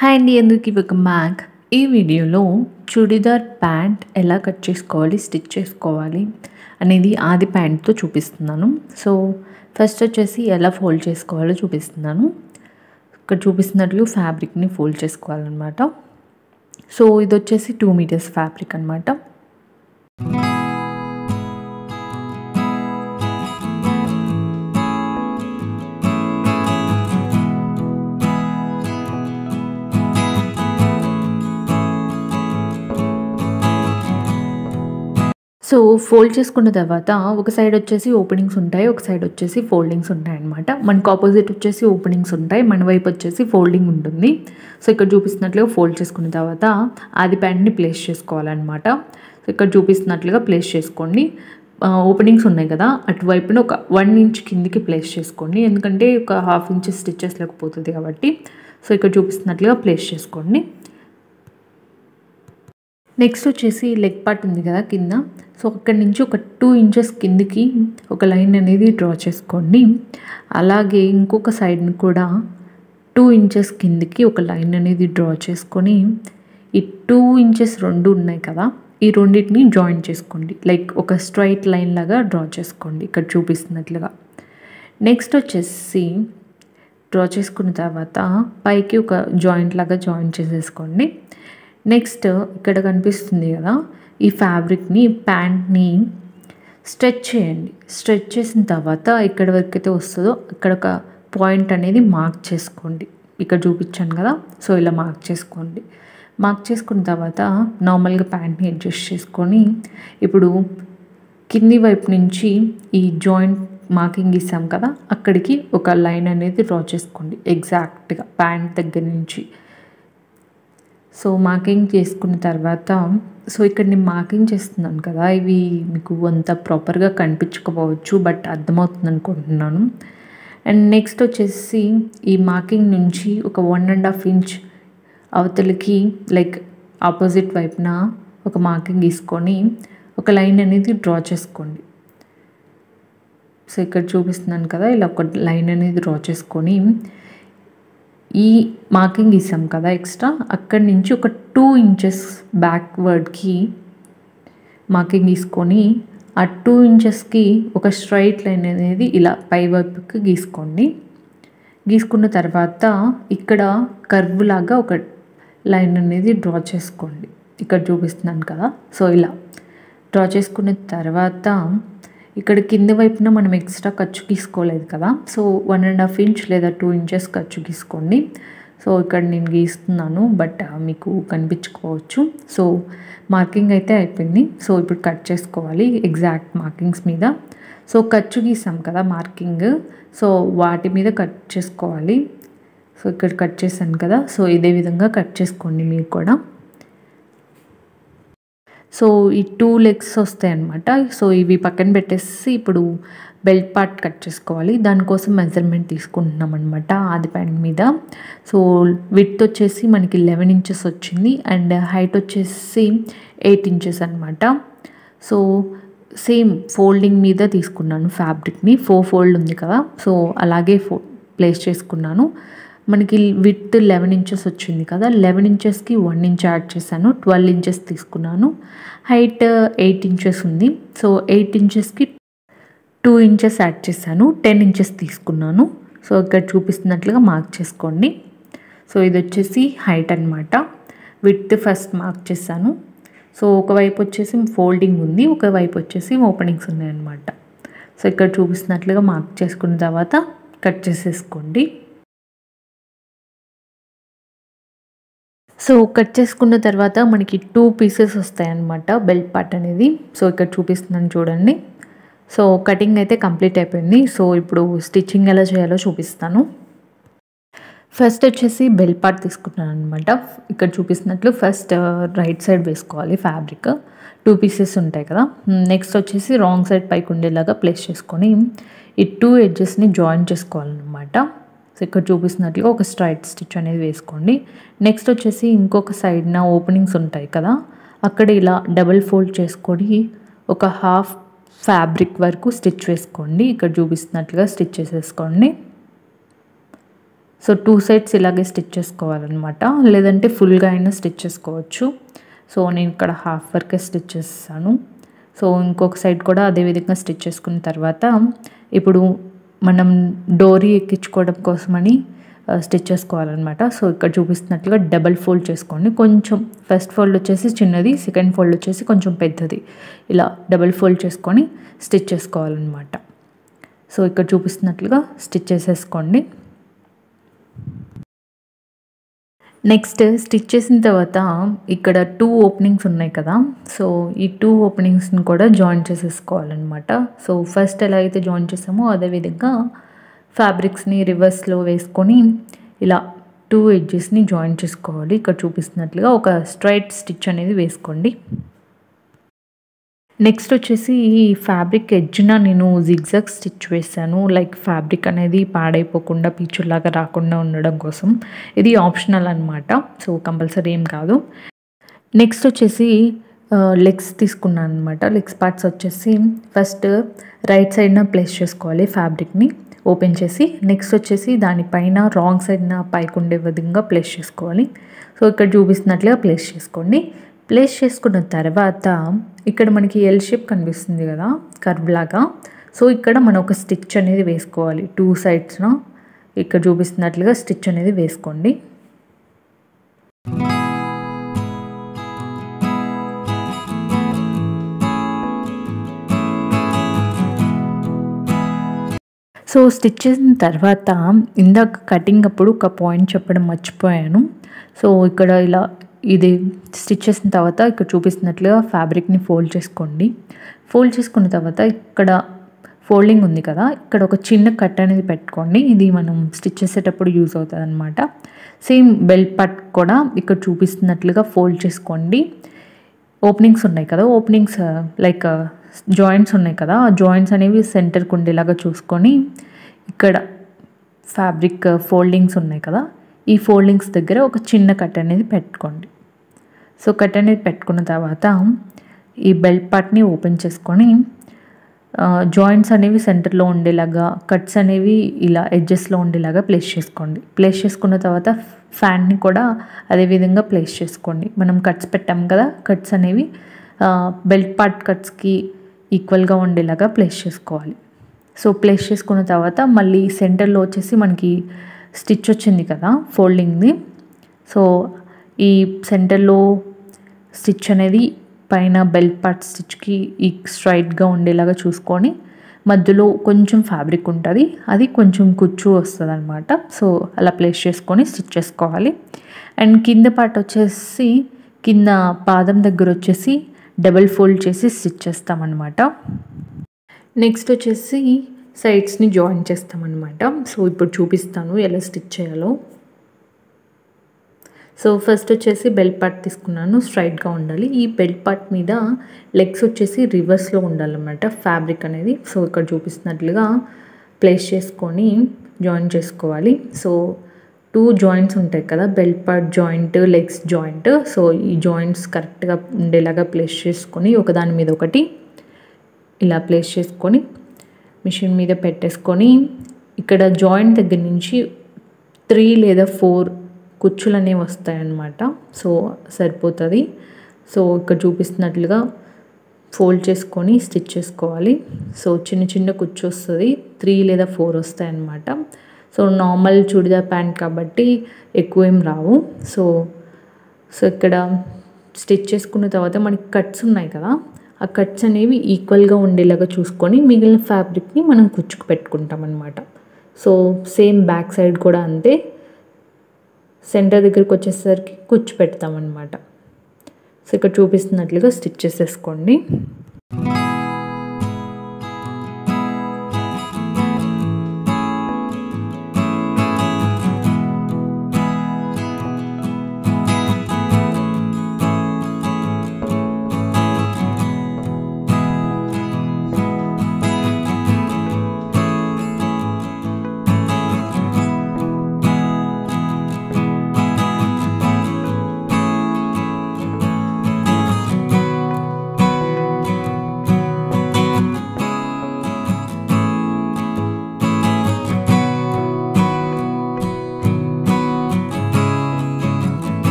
Hi అండి, ఎందుకు welcome back. ఈ వీడియోలో చుడిదార్ ప్యాంట్ ఎలా కట్ చేసుకోవాలి, స్టిచ్ చేసుకోవాలి అనేది ఆది ప్యాంట్తో చూపిస్తున్నాను. సో ఫస్ట్ వచ్చేసి ఎలా ఫోల్డ్ చేసుకోవాలో చూపిస్తున్నాను. ఇక్కడ చూపిస్తున్నట్లు ఫ్యాబ్రిక్ని ఫోల్డ్ చేసుకోవాలన్నమాట. సో ఇది వచ్చేసి 2 మీటర్స్ ఫ్యాబ్రిక్ అనమాట. సో ఫోల్డ్ చేసుకున్న తర్వాత ఒక సైడ్ వచ్చేసి ఓపెనింగ్స్ ఉంటాయి, ఒక సైడ్ వచ్చేసి ఫోల్డింగ్స్ ఉంటాయి అన్నమాట. మనకు ఆపోజిట్ వచ్చేసి ఓపెనింగ్స్ ఉంటాయి, మన వైపు వచ్చేసి ఫోల్డింగ్ ఉంటుంది. సో ఇక్కడ చూపిస్తున్నట్లుగా ఫోల్డ్ చేసుకున్న తర్వాత ఆది ప్యాంట్ని ప్లేస్ చేసుకోవాలన్నమాట. సో ఇక్కడ చూపిస్తున్నట్లుగా ప్లేస్ చేసుకోండి. ఓపెనింగ్స్ ఉన్నాయి కదా, అటువైపున ఒక 1 ఇంచ్ కిందికి ప్లేస్ చేసుకోండి, ఎందుకంటే ఒక 1/2 ఇంచ్ స్టిచెస్ లేకపోతుంది కాబట్టి. సో ఇక్కడ చూపిస్తున్నట్లుగా ప్లేస్ చేసుకోండి. నెక్స్ట్ వచ్చేసి లెగ్ పార్ట్ ఉంది కదా కింద, సో అక్కడి నుంచి ఒక 2 ఇంచెస్ కిందికి ఒక లైన్ అనేది డ్రా చేసుకోండి. అలాగే ఇంకొక సైడ్ని కూడా 2 ఇంచెస్ కిందికి ఒక లైన్ అనేది డ్రా చేసుకొని ఈ 2 ఇంచెస్ రెండు ఉన్నాయి కదా, ఈ రెండింటిని జాయిన్ చేసుకోండి. లైక్ ఒక స్ట్రైట్ లైన్ లాగా డ్రా చేసుకోండి ఇక్కడ చూపిస్తున్నట్లుగా. నెక్స్ట్ వచ్చేసి డ్రా చేసుకున్న తర్వాత పైకి ఒక జాయింట్ లాగా జాయిన్ చేసేసుకోండి. నెక్స్ట్ ఇక్కడ కనిపిస్తుంది కదా, ఈ ఫ్యాబ్రిక్ని ప్యాంట్ని స్ట్రెచ్ చేయండి. స్ట్రెచ్ చేసిన తర్వాత ఇక్కడ వరకు అయితే వస్తుందో అక్కడ ఒక పాయింట్ అనేది మార్క్ చేసుకోండి. ఇక్కడ చూపించాను కదా, సో ఇలా మార్క్ చేసుకోండి. మార్క్ చేసుకున్న తర్వాత నార్మల్గా ప్యాంట్ని అడ్జస్ట్ చేసుకొని ఇప్పుడు కింది వైపు నుంచి ఈ జాయింట్ మార్కింగ్ ఇస్తాం కదా, అక్కడికి ఒక లైన్ అనేది డ్రా చేసుకోండి ఎగ్జాక్ట్గా ప్యాంట్ దగ్గర నుంచి. సో మార్కింగ్ చేసుకున్న తర్వాత, సో ఇక్కడ నేను మార్కింగ్ చేస్తున్నాను కదా, ఇవి మీకు అంత ప్రాపర్గా కనిపించకపోవచ్చు, బట్ అర్థమవుతుంది అనుకుంటున్నాను. అండ్ నెక్స్ట్ వచ్చేసి ఈ మార్కింగ్ నుంచి ఒక 1.5 ఇంచ్ అవతలికి లైక్ ఆపోజిట్ వైపున ఒక మార్కింగ్ తీసుకొని ఒక లైన్ అనేది డ్రా చేసుకోండి. సో ఇక్కడ చూపిస్తున్నాను కదా, ఇలా ఒక లైన్ అనేది డ్రా చేసుకొని ఈ మార్కింగ్ ఇస్తాం కదా ఎక్స్ట్రా, అక్కడి నుంచి ఒక 2 ఇంచెస్ బ్యాక్వర్డ్కి మార్కింగ్ తీసుకొని ఆ 2 ఇంచెస్కి ఒక స్ట్రైట్ లైన్ అనేది ఇలా పై వైపుకి గీసుకోండి. గీసుకున్న తర్వాత ఇక్కడ కర్వ్ లాగా ఒక లైన్ అనేది డ్రా చేసుకోండి. ఇక్కడ చూపిస్తున్నాను కదా, సో ఇలా డ్రా చేసుకున్న తర్వాత ఇక్కడ కింద వైపున మనం ఎక్స్ట్రా ఖర్చు గీసుకోలేదు కదా, సో 1.5 ఇంచ్ లేదా 2 ఇంచెస్ ఖర్చు గీసుకోండి. సో ఇక్కడ నేను గీస్తున్నాను, బట్ మీకు కనిపించకపోవచ్చు. సో మార్కింగ్ అయితే అయిపోయింది. సో ఇప్పుడు కట్ చేసుకోవాలి ఎగ్జాక్ట్ మార్కింగ్స్ మీద. సో ఖర్చు గీసాం కదా మార్కింగ్, సో వాటి మీద కట్ చేసుకోవాలి. సో ఇక్కడ కట్ చేశాను కదా, సో ఇదే విధంగా కట్ చేసుకోండి మీరు కూడా. సో ఈ 2 లెగ్స్ వస్తాయి అన్నమాట. సో ఇవి పక్కన పెట్టేసి ఇప్పుడు బెల్ట్ పార్ట్ కట్ చేసుకోవాలి. దానికోసం మెజర్మెంట్ తీసుకుంటున్నాం అనమాట ఆది ప్యాంట్ మీద. సో విడ్త్ వచ్చేసి మనకి 11 ఇంచెస్ వచ్చింది అండ్ హైట్ వచ్చేసి 8 ఇంచెస్ అనమాట. సో సేమ్ ఫోల్డింగ్ మీద తీసుకున్నాను ఫ్యాబ్రిక్ని. 4 ఫోల్డ్ ఉంది కదా, సో అలాగే ప్లేస్ చేసుకున్నాను. మనకి విడ్త్ 11 ఇంచెస్ వచ్చింది కదా, 11 ఇంచెస్కి 1 ఇంచ్ యాడ్ చేశాను, 12 ఇంచెస్ తీసుకున్నాను. హైట్ 8 ఇంచెస్ ఉంది, సో 8 ఇంచెస్కి 2 ఇంచెస్ యాడ్ చేశాను, 10 ఇంచెస్ తీసుకున్నాను. సో ఇక్కడ చూపిస్తున్నట్లుగా మార్క్ చేసుకోండి. సో ఇది వచ్చేసి హైట్ అనమాట. విడ్త్ ఫస్ట్ మార్క్ చేశాను. సో ఒకవైపు వచ్చేసి ఫోల్డింగ్ ఉంది, ఒకవైపు వచ్చేసి ఓపెనింగ్స్ ఉన్నాయన్నమాట. సో ఇక్కడ చూపిస్తున్నట్లుగా మార్క్ చేసుకున్న తర్వాత కట్ చేసేసుకోండి. సో కట్ చేసుకున్న తర్వాత మనకి 2 పీసెస్ వస్తాయన్నమాట బెల్ట్ పార్ట్ అనేది. సో ఇక్కడ చూపిస్తున్నాను చూడండి. సో కటింగ్ అయితే కంప్లీట్ అయిపోయింది. సో ఇప్పుడు స్టిచ్చింగ్ ఎలా చేయాలో చూపిస్తాను. ఫస్ట్ వచ్చేసి బెల్ట్ పార్ట్ తీసుకున్నాను అనమాట. ఇక్కడ చూపిస్తున్నట్లు ఫస్ట్ రైట్ సైడ్ వేసుకోవాలి ఫ్యాబ్రిక్. 2 పీసెస్ ఉంటాయి కదా. నెక్స్ట్ వచ్చేసి రాంగ్ సైడ్ పైకి ఉండేలాగా ప్లేస్ చేసుకొని ఈ 2 ఎడ్జెస్ని జాయిన్ చేసుకోవాలన్నమాట. సో ఇక్కడ చూపిస్తున్నట్లుగా ఒక స్ట్రైట్ స్టిచ్ అనేది వేసుకోండి. నెక్స్ట్ వచ్చేసి ఇంకొక సైడ్న ఓపెనింగ్స్ ఉంటాయి కదా, అక్కడ ఇలా డబుల్ ఫోల్డ్ చేసుకొని ఒక 1/2 ఫ్యాబ్రిక్ వరకు స్టిచ్ వేసుకోండి. ఇక్కడ చూపిస్తున్నట్లుగా స్టిచ్ చేసేసుకోండి. సో 2 సైడ్స్ ఇలాగే స్టిచ్ చేసుకోవాలన్నమాట. లేదంటే ఫుల్గా అయినా స్టిచ్ చేసుకోవచ్చు. సో నేను ఇక్కడ హాఫ్ వరకే స్టిచ్ చేస్తాను. సో ఇంకొక సైడ్ కూడా అదే విధంగా స్టిచ్ చేసుకున్న తర్వాత ఇప్పుడు మనం డోరీ ఎక్కించుకోవడం కోసమని స్టిచ్ చేసుకోవాలన్నమాట. సో ఇక్కడ చూపిస్తున్నట్లుగా డబల్ ఫోల్డ్ చేసుకోండి. కొంచెం ఫస్ట్ ఫోల్డ్ వచ్చేసి చిన్నది, సెకండ్ ఫోల్డ్ వచ్చేసి కొంచెం పెద్దది, ఇలా డబల్ ఫోల్డ్ చేసుకొని స్టిచ్ చేసుకోవాలన్నమాట. సో ఇక్కడ చూపిస్తున్నట్లుగా స్టిచ్ చేసేసుకోండి. నెక్స్ట్ స్టిచ్ చేసిన తర్వాత ఇక్కడ 2 ఓపెనింగ్స్ ఉన్నాయి కదా, సో ఈ 2 ఓపెనింగ్స్ని కూడా జాయిన్ చేసేసుకోవాలన్నమాట. సో ఫస్ట్ ఎలా అయితే జాయిన్ చేసామో అదేవిధంగా ఫ్యాబ్రిక్స్ని రివర్స్లో వేసుకొని ఇలా 2 ఎడ్జెస్ని జాయిన్ చేసుకోవాలి. ఇక్కడ చూపిస్తున్నట్లుగా ఒక స్ట్రైట్ స్టిచ్ అనేది వేసుకోండి. నెక్స్ట్ వచ్చేసి ఈ ఫ్యాబ్రిక్ ఎడ్జ్న నేను జిగ్జాగ్ స్టిచ్ వేసాను. లైక్ ఫ్యాబ్రిక్ అనేది పాడైపోకుండా పీచులాగా రాకుండా ఉండడం కోసం. ఇది ఆప్షనల్ అనమాట, సో కంపల్సరీ ఏం కాదు. నెక్స్ట్ వచ్చేసి లెగ్స్ తీసుకున్నాను అనమాట. లెగ్స్ పార్ట్స్ వచ్చేసి ఫస్ట్ రైట్ సైడ్న ప్లేస్ చేసుకోవాలి ఫ్యాబ్రిక్ని ఓపెన్ చేసి. నెక్స్ట్ వచ్చేసి దానిపైన రాంగ్ సైడ్న పైకి ఉండే విధంగా ప్లేస్ చేసుకోవాలి. సో ఇక్కడ చూపిస్తున్నట్లుగా ప్లేస్ చేసుకోండి. ప్లేస్ చేసుకున్న తర్వాత ఇక్కడ మనకి ఎల్ షేప్ కనిపిస్తుంది కదా, కర్వ్ లాగా. సో ఇక్కడ మనం ఒక స్టిచ్ అనేది వేసుకోవాలి 2 సైడ్స్న. ఇక్కడ చూపిస్తున్నట్లుగా స్టిచ్ అనేది వేసుకోండి. సో స్టిచ్ చేసిన తర్వాత ఇందాక కటింగ్ అప్పుడు ఒక పాయింట్ చెప్పడం మర్చిపోయాను. సో ఇక్కడ ఇలా ఇది స్టిచ్ చేసిన తర్వాత ఇక్కడ చూపిస్తున్నట్లుగా ఫ్యాబ్రిక్ని ఫోల్డ్ చేసుకోండి. ఫోల్డ్ చేసుకున్న తర్వాత ఇక్కడ ఫోల్డింగ్ ఉంది కదా, ఇక్కడ ఒక చిన్న కట్ అనేది పెట్టుకోండి. ఇది మనం స్టిచ్ చేసేటప్పుడు యూజ్ అవుతుంది అనమాట. సేమ్ బెల్ట్ పార్ట్ కూడా ఇక్కడ చూపిస్తున్నట్లుగా ఫోల్డ్ చేసుకోండి. ఓపెనింగ్స్ ఉన్నాయి కదా, ఓపెనింగ్స్ లైక్ జాయింట్స్ ఉన్నాయి కదా, ఆ జాయింట్స్ అనేవి సెంటర్కి ఉండేలాగా చూసుకొని ఇక్కడ ఫ్యాబ్రిక్ ఫోల్డింగ్స్ ఉన్నాయి కదా, ఈ ఫోల్డింగ్స్ దగ్గర ఒక చిన్న కట్ అనేది పెట్టుకోండి. సో కట్ అనేది పెట్టుకున్న తర్వాత ఈ బెల్ట్ పార్ట్ని ఓపెన్ చేసుకొని జాయింట్స్ అనేవి సెంటర్లో ఉండేలాగా, కట్స్ అనేవి ఇలా ఎడ్జెస్లో ఉండేలాగా ప్లేస్ చేసుకోండి. ప్లేస్ చేసుకున్న తర్వాత ఫ్యాన్ని కూడా అదేవిధంగా ప్లేస్ చేసుకోండి. మనం కట్స్ పెట్టాం కదా, కట్స్ అనేవి బెల్ట్ పార్ట్ కట్స్కి ఈక్వల్గా ఉండేలాగా ప్లేస్ చేసుకోవాలి. సో ప్లేస్ చేసుకున్న తర్వాత మళ్ళీ సెంటర్లో వచ్చేసి మనకి స్టిచ్ వచ్చింది కదా ఫోల్డింగ్ది. సో ఈ సెంటర్లో స్టిచ్ అనేది పైన బెల్ట్ పార్ట్ స్టిచ్కి ఈ స్ట్రైట్గా ఉండేలాగా చూసుకొని మధ్యలో కొంచెం ఫ్యాబ్రిక్ ఉంటుంది, అది కొంచెం కుచ్చు వస్తుంది అనమాట. సో అలా ప్లేస్ చేసుకొని స్టిచ్ చేసుకోవాలి. అండ్ కింద పార్ట్ వచ్చేసి కింద పాదం దగ్గర వచ్చేసి డబల్ ఫోల్డ్ చేసి స్టిచ్ చేస్తామన్నమాట. నెక్స్ట్ వచ్చేసి సైడ్స్ని జాయిన్ చేస్తామన్నమాట. సో ఇప్పుడు చూపిస్తాను ఎలా స్టిచ్ చేయాలో. సో ఫస్ట్ వచ్చేసి బెల్ట్ పార్ట్ తీసుకున్నాను, స్ట్రైట్గా ఉండాలి. ఈ బెల్ట్ పార్ట్ మీద లెగ్స్ వచ్చేసి రివర్స్లో ఉండాలన్నమాట ఫ్యాబ్రిక్ అనేది. సో ఇక్కడ చూపిస్తున్నట్లుగా ప్లేస్ చేసుకొని జాయిన్ చేసుకోవాలి. సో 2 జాయింట్స్ ఉంటాయి కదా, belt part joint, legs joint. So ఈ జాయింట్స్ కరెక్ట్గా ఉండేలాగా ప్లేస్ చేసుకొని ఒకదాని మీద ఒకటి ఇలా ప్లేస్ చేసుకొని మిషన్ మీద పెట్టేసుకొని ఇక్కడ జాయింట్ దగ్గర నుంచి 3 లేదా 4 కుచ్చులు అనేవి వస్తాయన్నమాట. సో సరిపోతుంది. సో ఇక్కడ చూపిస్తున్నట్లుగా ఫోల్డ్ చేసుకొని స్టిచ్ చేసుకోవాలి. సో చిన్న చిన్న కుచ్చు వస్తుంది, 3 లేదా 4 వస్తాయన్నమాట. సో నార్మల్ చూడిదార్ ప్యాంట్ కాబట్టి ఎక్కువ ఏం రావు. సో ఇక్కడ స్టిచ్ చేసుకున్న తర్వాత మనకి కట్స్ ఉన్నాయి కదా, ఆ కట్స్ అనేవి ఈక్వల్గా ఉండేలాగా చూసుకొని మిగిలిన ఫ్యాబ్రిక్ని మనం కుచ్చుకు పెట్టుకుంటాం అన్నమాట. సో సేమ్ బ్యాక్ సైడ్ కూడా అంతే, సెంటర్ దగ్గరికి వచ్చేసరికి కుచ్చు పెడతామన్నమాట. సో ఇక్కడ చూపిస్తున్నట్లుగా స్టిచ్ చేసేసుకోండి.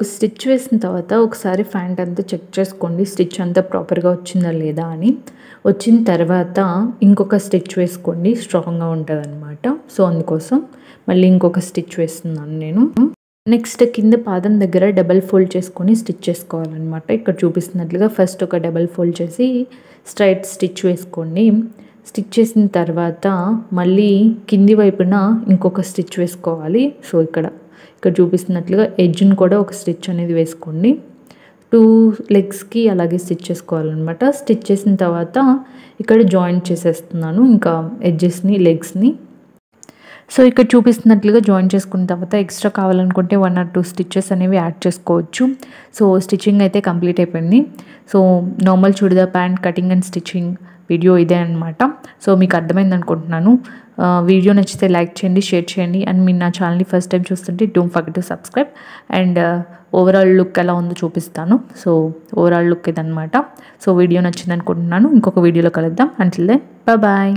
ఒక స్టిచ్ వేసిన తర్వాత ఒకసారి ఫ్యాంట్ అంతా చెక్ చేసుకోండి, స్టిచ్ అంతా ప్రాపర్గా వచ్చిందా లేదా అని. వచ్చిన తర్వాత ఇంకొక స్టిచ్ వేసుకోండి, స్ట్రాంగ్గా ఉంటుంది అనమాట. సో అందుకోసం మళ్ళీ ఇంకొక స్టిచ్ వేస్తున్నాను నేను. నెక్స్ట్ కింద పాదం దగ్గర డబల్ ఫోల్డ్ చేసుకొని స్టిచ్ చేసుకోవాలన్నమాట. ఇక్కడ చూపిస్తున్నట్లుగా ఫస్ట్ ఒక డబల్ ఫోల్డ్ చేసి స్ట్రైట్ స్టిచ్ వేసుకోండి. స్టిచ్ చేసిన తర్వాత మళ్ళీ కింది వైపున ఇంకొక స్టిచ్ వేసుకోవాలి. సో ఇక్కడ చూపిస్తున్నట్లుగా ఎడ్జ్ని కూడా ఒక స్టిచ్ అనేది వేసుకోండి. 2 లెగ్స్కి అలాగే స్టిచ్ చేసుకోవాలన్నమాట. స్టిచ్ చేసిన తర్వాత ఇక్కడ జాయింట్ చేసేస్తున్నాను ఇంకా ఎడ్జెస్ని, లెగ్స్ని. సో ఇక్కడ చూపిస్తున్నట్లుగా జాయిన్ చేసుకున్న తర్వాత ఎక్స్ట్రా కావాలనుకుంటే 1 or 2 స్టిచెస్ అనేవి యాడ్ చేసుకోవచ్చు. సో స్టిచ్చింగ్ అయితే కంప్లీట్ అయిపోయింది. So normal churidar pant cutting and stitching video ఇదే అనమాట. సో మీకు అర్థమైంది అనుకుంటున్నాను. వీడియో నచ్చితే లైక్ చేయండి, షేర్ చేయండి. అండ్ మీరు నా ఛానల్ని ఫస్ట్ టైం చూస్తుంటే don't forget to subscribe. And overall look ఎలా ఉందో చూపిస్తాను. సో ఓవరాల్ లుక్ ఇదనమాట. సో వీడియో నచ్చింది అనుకుంటున్నాను. ఇంకొక వీడియోలో కలుద్దాం. Until then bye.